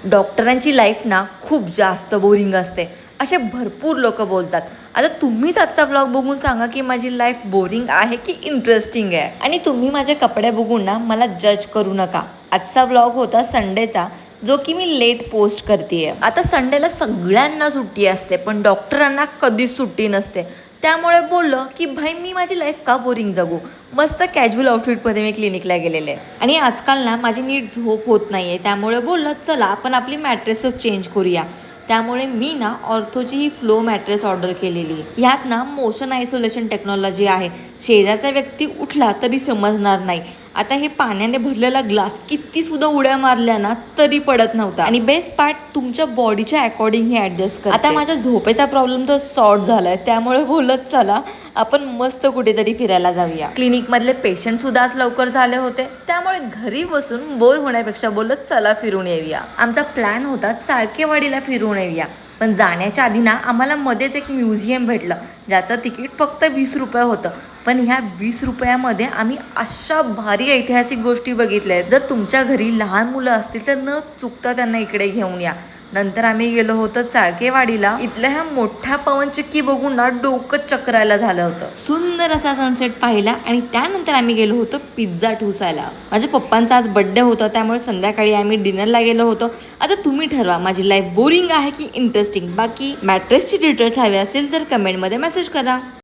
डॉक्टरांची लाईफ ना खूप जास्त बोरिंग असते असे भरपूर लोक बोलतात. आता तुम्हीच आजचा व्लॉग बघून सांगा की माझी लाईफ बोरिंग आहे की इंटरेस्टिंग आहे. आणि तुम्ही माझे कपडे बघून ना मला जज करू नका. आजचा व्लॉग होता संडेचा, जो की मी लेट पोस्ट करते. आता संडेला सगळ्यांना सुट्टी असते पण डॉक्टरांना कधीच सुट्टी नसते. त्यामुळे बोललं की भाई मी माझी लाईफ का बोरिंग जगू. मस्त कॅज्युअल आउटफिटमध्ये मी क्लिनिकला गेलेले आणि आजकाल ना माझी नीट झोप होत नाही आहे. त्यामुळे बोललं चला आपण आपली मॅट्रेसच चेंज करूया. त्यामुळे मी ना ऑर्थोची ही फ्लो मॅट्रेस ऑर्डर केलेली. ह्यात ना मोशन आयसोलेशन टेक्नॉलॉजी आहे. शेजारचा व्यक्ती उठला तरी समजणार नाही. आता हे पाण्याने भरलेला ग्लास किती सुद्धा उड्या मारल्या ना तरी पडत नव्हता. आणि बेस्ट पार्ट तुमच्या बॉडीच्या अकॉर्डिंग हे ऍडजस्ट करते. आता माझ्या झोपेचा प्रॉब्लेम तर सॉर्ट झालाय. त्यामुळे बोलत चला आपण मस्त कुठेतरी फिरायला जाऊया. क्लिनिक मधले पेशंट सुद्धा आज लवकर झाले होते. त्यामुळे घरी बसून बोर होण्यापेक्षा बोलत चला फिरून येऊया. आमचा प्लॅन होता चाळकेवाडीला फिरून येऊया. पण जाण्याच्या आधी ना आम्हाला मध्येच एक म्युझियम भेटलं ज्याचं तिकीट फक्त 20 रुपये होतं. पण ह्या 20 रुपयामध्ये आम्ही अशा भारी ऐतिहासिक गोष्टी बघितल्या. जर तुमच्या घरी लहान मुलं असतील तर न चुकता त्यांना इकडे घेऊन या. नंतर आम्ही गेलो होतो चाळकेवाडीला. इथल्या ह्या मोठ्या पवनचक्की बघून ना डोकं चक्रायला झालं होतं. सुंदर असा सनसेट पाहिला आणि त्यानंतर आम्ही गेलो होतो पिझ्झा ठुसायला. माझ्या पप्पांचा आज बर्थडे होता त्यामुळे संध्याकाळी आम्ही डिनरला गेलो होतो. आता तुम्ही ठरवा माझी लाईफ बोरिंग आहे की इंटरेस्टिंग. बाकी मॅट्रेसची डिटेल्स हवे असतील तर कमेंटमध्ये मेसेज करा.